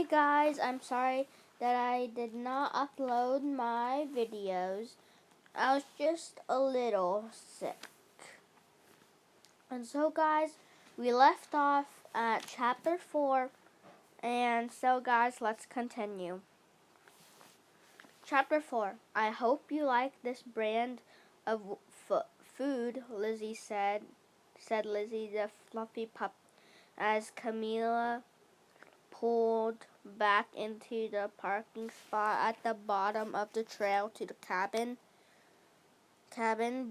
guys, I'm sorry that I did not upload my videos. I was just a little sick. And so guys, we left off at chapter 4. And so guys, let's continue. Chapter 4. I hope you like this brand of food, Lizzie said Lizzie the fluffy pup as Camilla pulled back into the parking spot at the bottom of the trail to the cabin.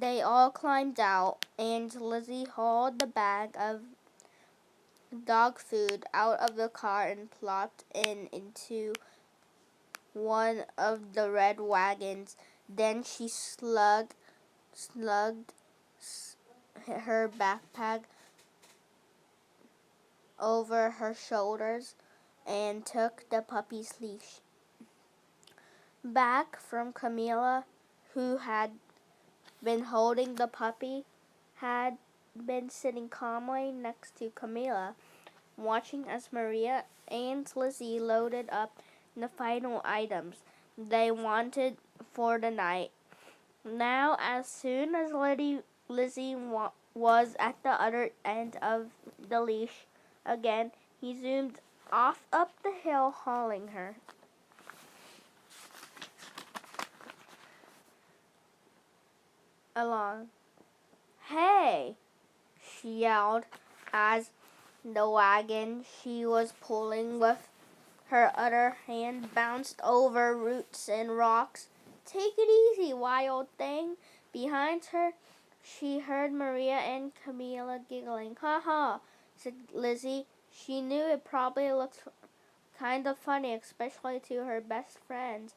They all climbed out, and Lizzie hauled the bag of dog food out of the car and plopped into one of the red wagons. Then she slugged her backpack over her shoulders and took the puppy's leash. Back from Camilla, who had been holding the puppy, had been sitting calmly next to Camilla, watching as Maria and Lizzie loaded up the final items they wanted for the night. Now, as soon as Lizzie was at the other end of the leash again, he zoomed off up the hill, hauling her along. "Hey!" she yelled as the wagon she was pulling with her other hand bounced over roots and rocks. "Take it easy, wild thing." Behind her, she heard Maria and Camilla giggling. "Ha ha," said Lizzie. She knew it probably looked kind of funny, especially to her best friend.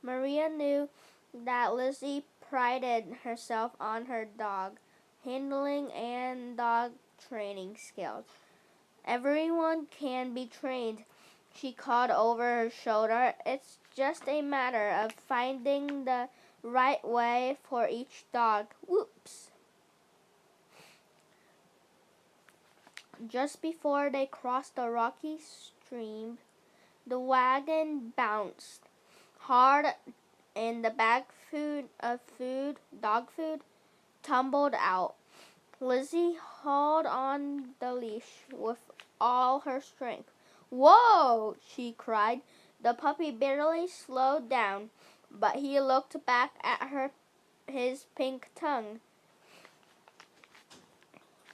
Maria knew that Lizzie prided herself on her dog handling and dog training skills. "Everyone can be trained," she called over her shoulder. "It's just a matter of finding the right way for each dog." Whoops! Just before they crossed the rocky stream, the wagon bounced hard and the bag of dog food, tumbled out. Lizzie hauled on the leash with all her strength. "Whoa!" she cried. The puppy barely slowed down, but he looked back at his pink tongue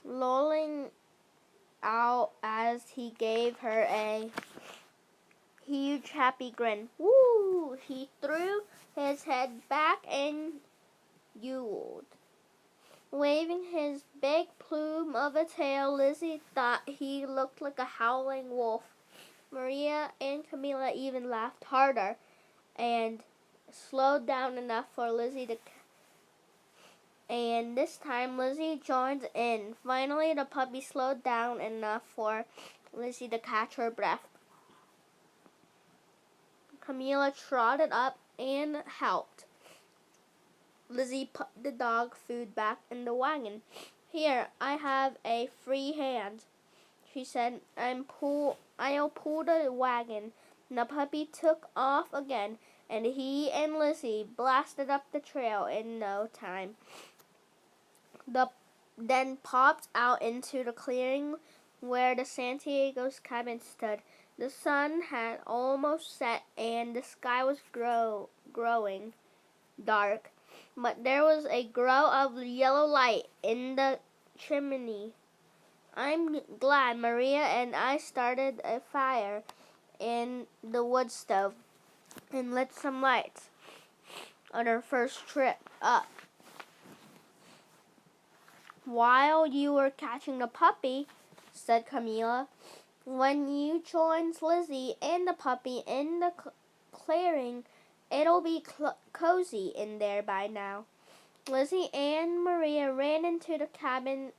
lolling out as he gave her a huge happy grin. "Woo!" He threw his head back and yoeled, waving his big plume of a tail. Lizzie thought he looked like a howling wolf. Maria and Camilla even laughed harder and slowed down enough for Lizzie and this time Lizzie joined in. Finally, the puppy slowed down enough for Lizzie to catch her breath. Camilla trotted up and helped Lizzie put the dog food back in the wagon. "Here, I have a free hand," she said. I'll pull the wagon." The puppy took off again, and he and Lizzie blasted up the trail in no time. Then popped out into the clearing where the Santiago's cabin stood. The sun had almost set, and the sky was growing dark, but there was a glow of yellow light in the chimney. I'm glad Maria and I started a fire in the wood stove and lit some lights on our first trip up. "While you were catching the puppy," said Camilla, "when you joined Lizzie and the puppy in the clearing, it'll be cozy in there by now." Lizzie and Maria ran into the cabin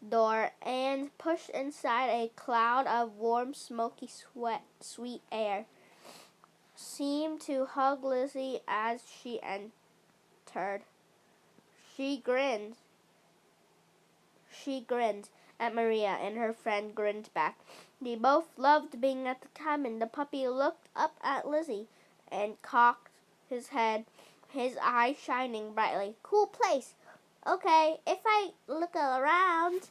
door and pushed inside. A cloud of warm, smoky sweet air seemed to hug Lizzie as she entered. She grinned at Maria, and her friend grinned back. They both loved being at the cabin. The puppy looked up at Lizzie and cocked his head, his eyes shining brightly. Cool place. Okay, if I look around.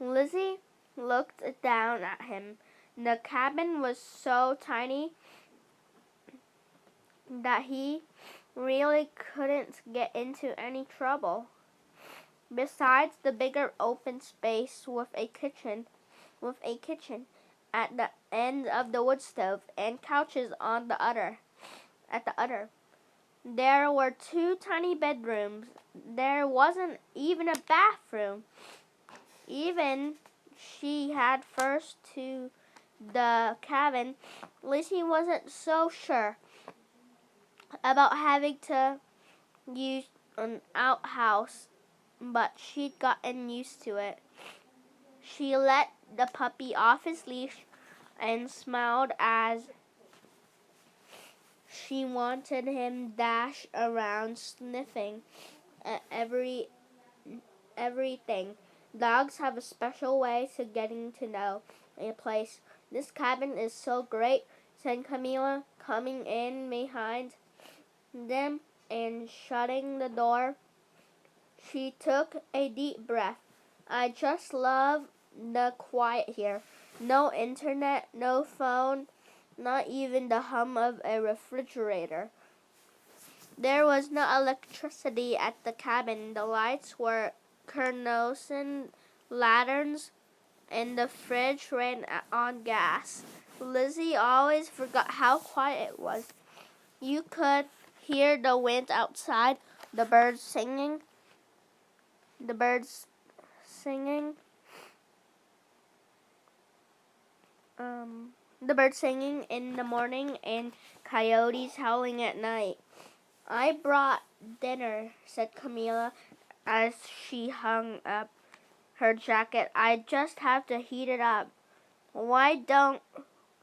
Lizzie looked down at him. The cabin was so tiny that he really couldn't get into any trouble. Besides the bigger open space with a kitchen at the end of the wood stove and couches on the other. At the other, there were 2 tiny bedrooms. There wasn't even a bathroom. Even she had first to the cabin, Lizzie wasn't so sure about having to use an outhouse, but she'd gotten used to it. She let the puppy off his leash and smiled as she wanted him dash around sniffing at everything. Dogs have a special way to getting to know a place. This cabin is so great, said Camila, coming in behind them and shutting the door. She took a deep breath. I just love the quiet here. No internet, no phone, not even the hum of a refrigerator. There was no electricity at the cabin. The lights were kerosene lanterns, and the fridge ran on gas. Lizzie always forgot how quiet it was. You could hear the wind outside, the birds singing, the birds singing in the morning and coyotes howling at night. I brought dinner, said Camila as she hung up her jacket. I just have to heat it up. Why don't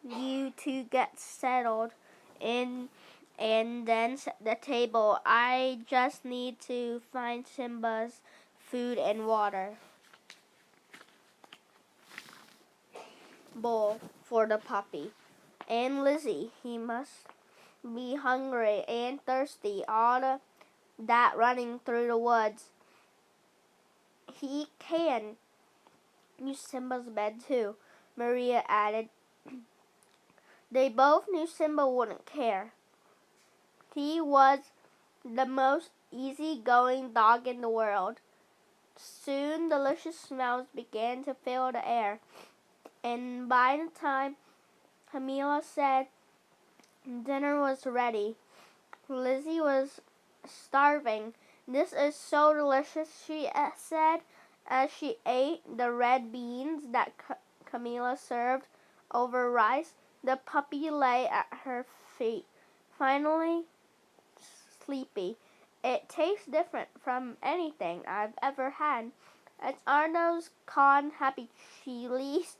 you 2 get settled in and then set the table? I just need to find Simba's food and water bowl for the puppy. And Lizzie, he must be hungry and thirsty, all that running through the woods. He can use Simba's bed too, Maria added. They both knew Simba wouldn't care. He was the most easygoing dog in the world. Soon delicious smells began to fill the air, and by the time Camila said dinner was ready, Lizzie was starving. This is so delicious, she said as she ate the red beans that Camila served over rice. The puppy lay at her feet, finally sleepy. It tastes different from anything I've ever had. It's Arno's con happy chilies,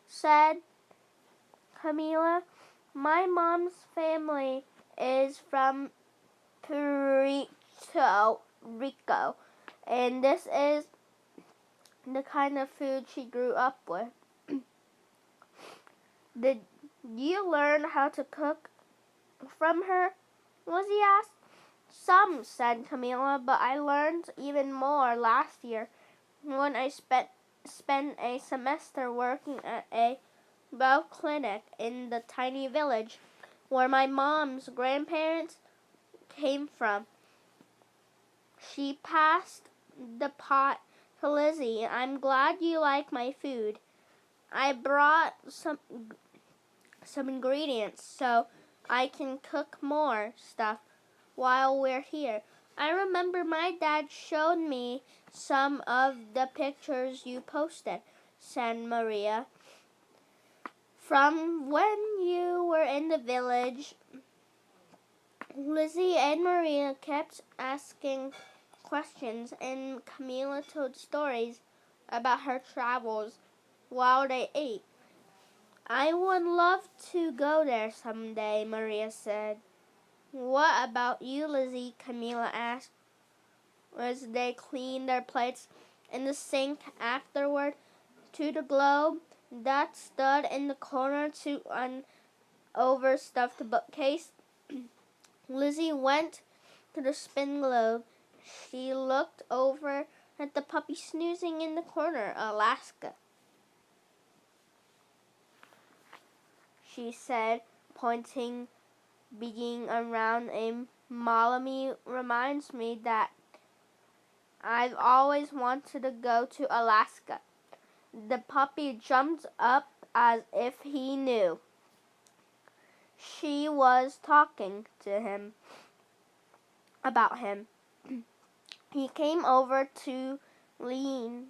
said Camila. My mom's family is from Puerto Rico, and this is the kind of food she grew up with. Did you learn how to cook from her? Lizzie asked. Some, said Camila, but I learned even more last year when I spent a semester working at a well clinic in the tiny village where my mom's grandparents came from. She passed the pot to Lizzie. I'm glad you like my food. I brought some ingredients so I can cook more stuff while we're here. I remember my dad showed me some of the pictures you posted, said Maria. From when you were in the village. Lizzie and Maria kept asking questions, and Camila told stories about her travels while they ate. I would love to go there someday, Maria said. What about you, Lizzie? Camila asked as they cleaned their plates in the sink afterward. To the globe that stood in the corner to an overstuffed bookcase. Lizzie went to the spin globe. She looked over at the puppy snoozing in the corner. Alaska, she said, pointing, being around a Malamute reminds me that I've always wanted to go to Alaska. The puppy jumped up as if he knew she was talking to him about him. He came over to lean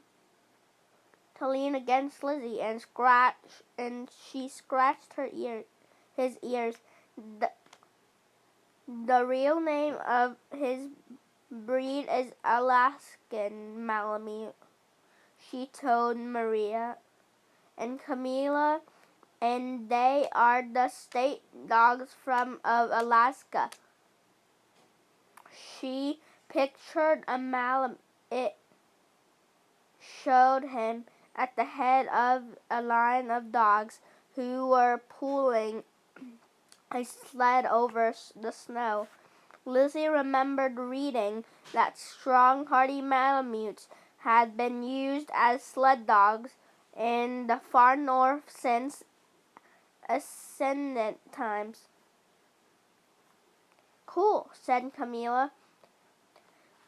against Lizzie and she scratched his ears. The real name of his breed is Alaskan Malamute, she told Maria and Camilla, and they are the state dogs of Alaska. She pictured a Malamute. It showed him at the head of a line of dogs who were pulling a sled over the snow. Lizzie remembered reading that strong, hardy Malamutes had been used as sled dogs in the far north since ascendant times. Cool, said Camilla.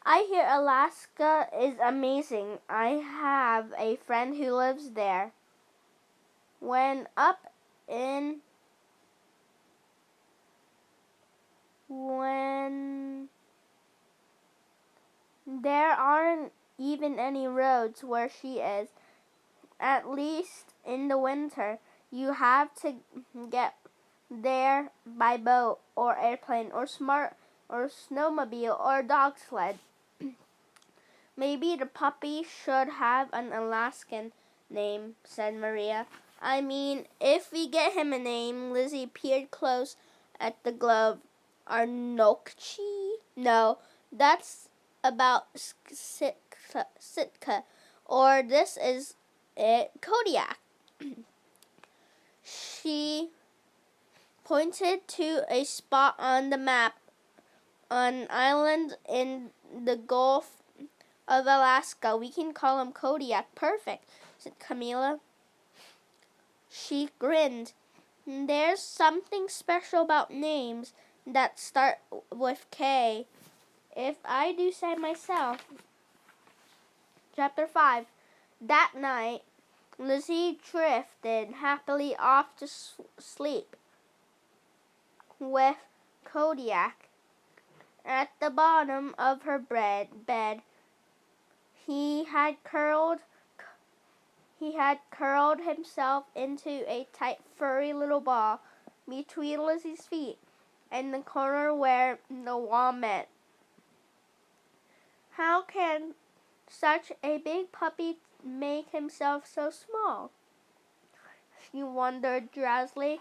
I hear Alaska is amazing. I have a friend who lives there. When there aren't even any roads where she is, at least in the winter. You have to get there by boat or airplane or snowmobile or dog sled. Maybe the puppy should have an Alaskan name, said Maria. I mean, if we get him a name. Lizzie peered close at the globe. Arnokchi? No, that's about Sitka. Or this is it, Kodiak. She pointed to a spot on the map, an island in the Gulf of Alaska. We can call him Kodiak. Perfect, said Camilla. She grinned. There's something special about names that start with K, if I do say myself. Chapter 5. That night, Lizzie drifted happily off to sleep with Kodiak at the bottom of her bed. He had curled himself into a tight, furry little ball between Lizzie's feet and the corner where the wall met. How can such a big puppy make himself so small? She wondered drowsily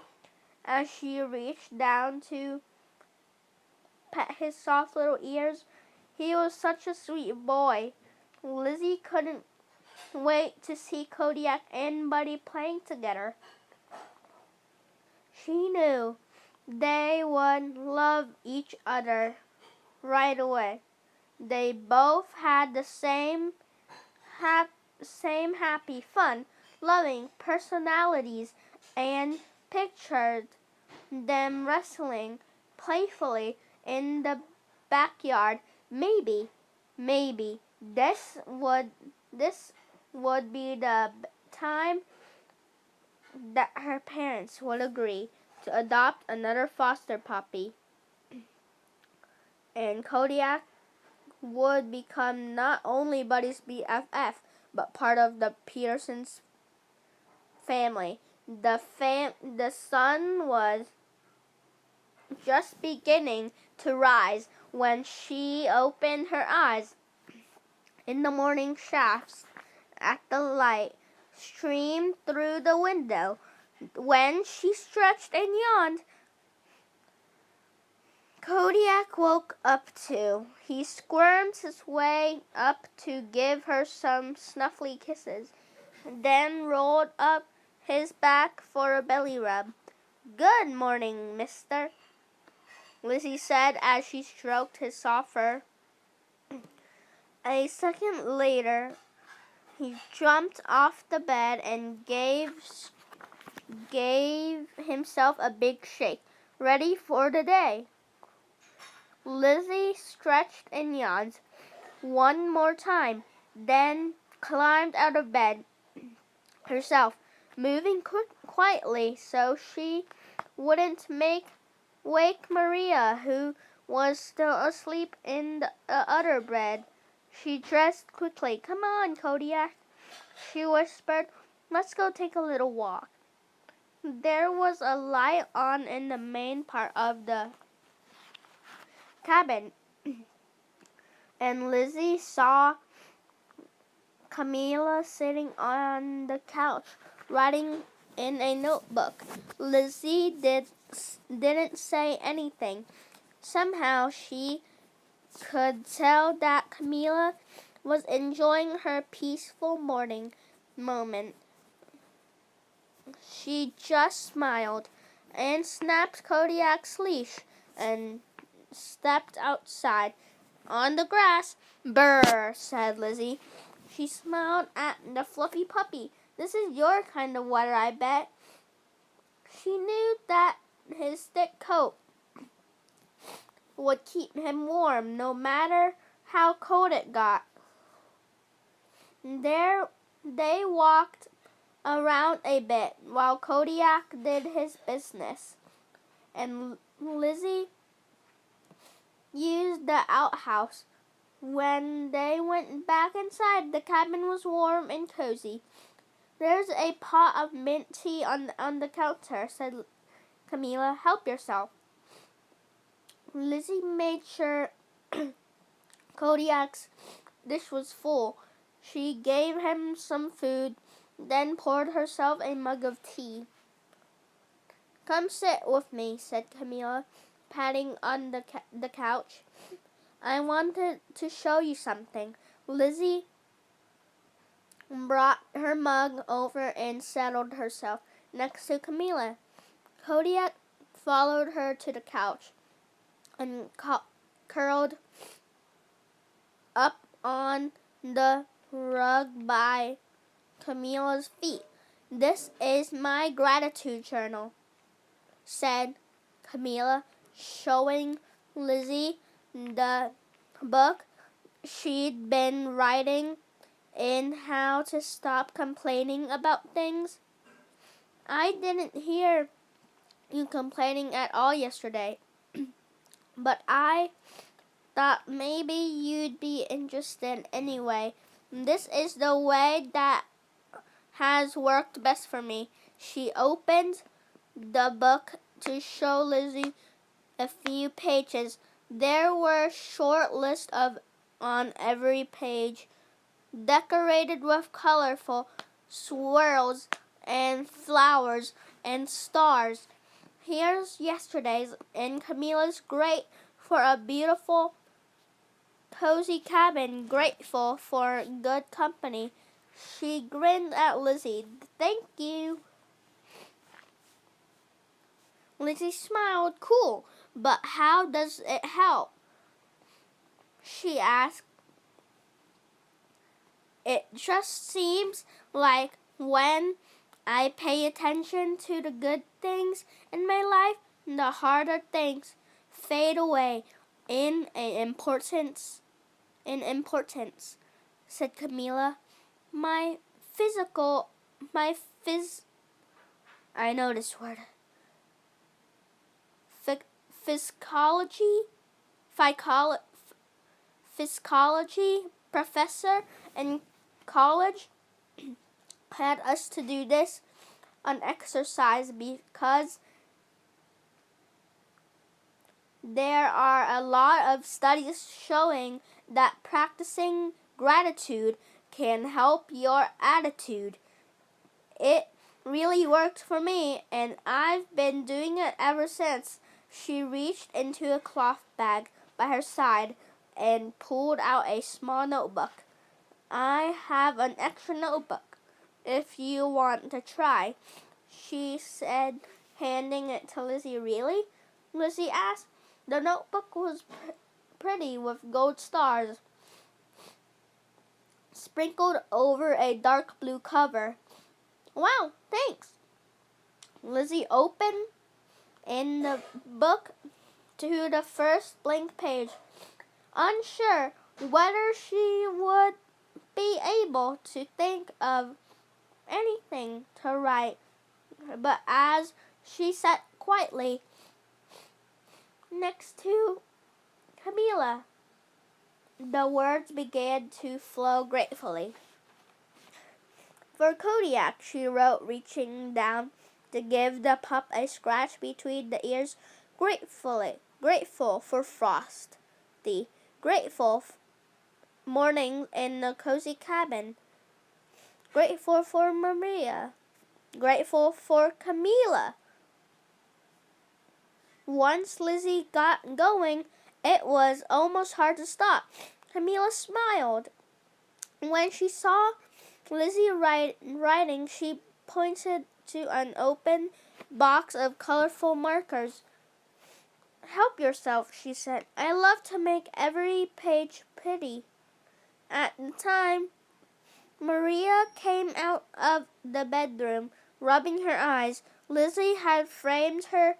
as she reached down to pet his soft little ears. He was such a sweet boy. Lizzie couldn't wait to see Kodiak and Buddy playing together. She knew they would love each other right away. They both had the same happy, fun, loving personalities and pictured them wrestling playfully in the backyard. Maybe this would be the time that her parents would agree to adopt another foster puppy, and Kodiak would become not only Buddy's BFF, but part of the Petersons' family. The sun was just beginning to rise when she opened her eyes. In the morning, shafts at the light streamed through the window. When she stretched and yawned, Kodiak woke up too. He squirmed his way up to give her some snuffly kisses, then rolled up his back for a belly rub. "Good morning, mister," Lizzie said as she stroked his soft fur. A second later, he jumped off the bed and gave himself a big shake, ready for the day. Lizzie stretched and yawned one more time, then climbed out of bed herself, moving quietly so she wouldn't wake Maria, who was still asleep in the other bed. She dressed quickly. "Come on, Kodiak," she whispered. "Let's go take a little walk." There was a light on in the main part of the cabin, and Lizzie saw Camilla sitting on the couch, writing in a notebook. Lizzie didn't say anything. Somehow she could tell that Camilla was enjoying her peaceful morning moment. She just smiled and snapped Kodiak's leash and stepped outside. On the grass. "Brr," said Lizzie. She smiled at the fluffy puppy. "This is your kind of weather, I bet." She knew that his thick coat would keep him warm no matter how cold it got. There they walked around a bit while Kodiak did his business, and Lizzie used the outhouse. When they went back inside, the cabin was warm and cozy. "There's a pot of mint tea on the counter," said Camilla. "Help yourself." Lizzie made sure Kodiak's dish was full. She gave him some food, then poured herself a mug of tea. "Come sit with me," said Camilla, patting on the couch. "I wanted to show you something." Lizzie brought her mug over and settled herself next to Camilla. Kodiak followed her to the couch and curled up on the rug by Camilla's feet. "This is my gratitude journal," said Camilla, showing Lizzie the book she'd been writing in how to stop complaining about things. "I didn't hear you complaining at all yesterday, but I thought maybe you'd be interested anyway. This is the way that has worked best for me." She opened the book to show Lizzie a few pages. There were short lists on every page, decorated with colorful swirls and flowers and stars. "Here's yesterday's, and Camilla's great for a beautiful, cozy cabin, grateful for good company." She grinned at Lizzie. "Thank you." Lizzie smiled. "Cool, but how does it help?" she asked. "It just seems like when I pay attention to the good things in my life, the harder things fade away in importance," said Camilla. I know this word. Physiology professor in college had us to do this on exercise because there are a lot of studies showing that practicing gratitude can help your attitude. It really worked for me, and I've been doing it ever since. She reached into a cloth bag by her side and pulled out a small notebook. "I have an extra notebook," if you want to try, she said, handing it to Lizzie. Really? Lizzie asked. The notebook was pretty with gold stars sprinkled over a dark blue cover. Wow, thanks. Lizzie opened in the book to the first blank page, unsure whether she would be able to think of anything to write. But as she sat quietly next to Camilla, the words began to flow gratefully. For Kodiak, she wrote, reaching down to give the pup a scratch between the ears. Grateful for Frosty, grateful morning in the cozy cabin, grateful for Maria, grateful for Camilla. Once Lizzie got going, it was almost hard to stop. Camilla smiled. When she saw Lizzie writing, she pointed to an open box of colorful markers. Help yourself, she said. I love to make every page pretty. At the time, Maria came out of the bedroom, rubbing her eyes. Lizzie had framed her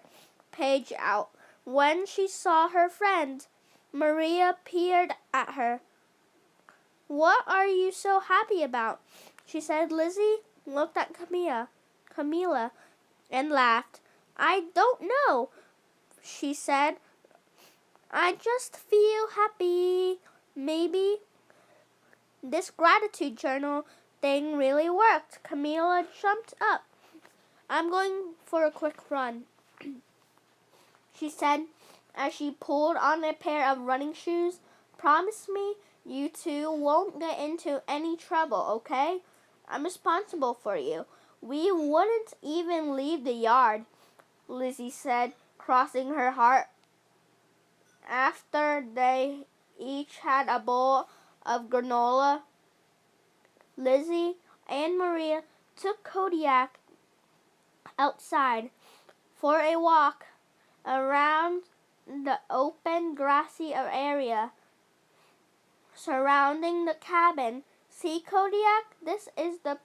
page out. When she saw her friend, Maria peered at her. What are you so happy about? She said. Lizzie looked at Camilla, and laughed. I don't know, she said. I just feel happy. Maybe this gratitude journal thing really worked. Camilla jumped up. I'm going for a quick run, she said as she pulled on a pair of running shoes. Promise me you two won't get into any trouble, okay? I'm responsible for you. We wouldn't even leave the yard, Lizzie said, crossing her heart. After they each had a bowl of granola, Lizzie and Maria took Kodiak outside for a walk around the open grassy area surrounding the cabin. See, Kodiak, this is the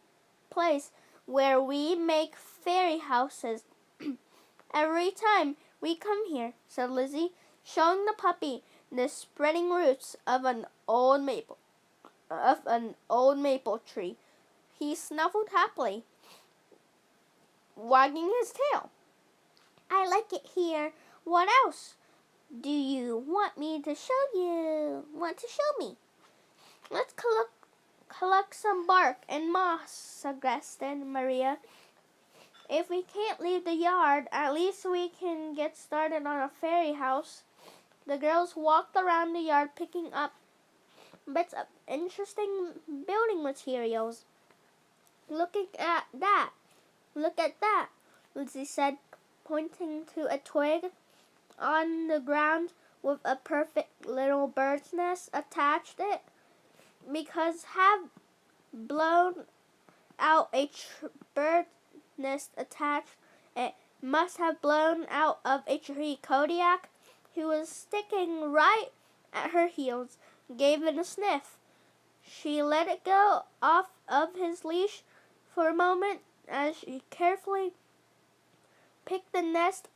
place where we make fairy houses every time we come here, said Lizzie, showing the puppy the spreading roots of an old maple tree. He snuffled happily, wagging his tail. I like it here. What else do you want me to show you? Want to show me? Let's collect some bark and moss, suggested Maria. If we can't leave the yard, at least we can get started on a fairy house. The girls walked around the yard, picking up bits of interesting building materials. Look at that, Lizzie said, pointing to a twig on the ground with a perfect little bird's nest attached it. Because have blown out a bird's nest attached, it must have blown out of a tree. Kodiak, who was sticking right at her heels, gave it a sniff. She let it go off of his leash for a moment as she carefully picked the nest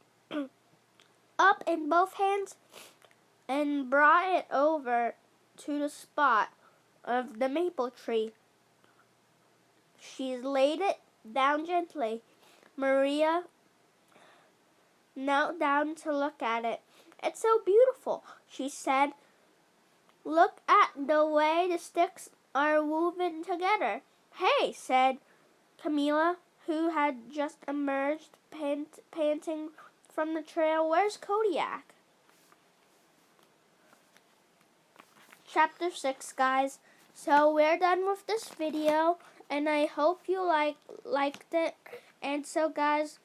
up in both hands and brought it over to the spot of the maple tree. She laid it down gently. Maria knelt down to look at it. It's so beautiful, she said. Look at the way the sticks are woven together. Hey, said Camilla, who had just emerged panting from the trail. Where's Kodiak? Chapter 6, guys. So we're done with this video, and I hope you liked it. And so, guys,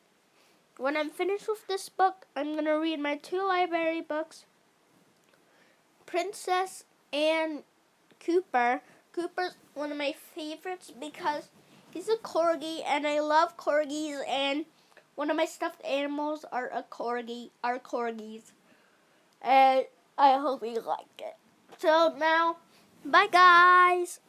when I'm finished with this book, I'm going to read my 2 library books, Princess and Cooper. Cooper's one of my favorites because He's a corgi, and I love corgis, and one of my stuffed animals are corgis. And I hope you like it. So now, bye guys!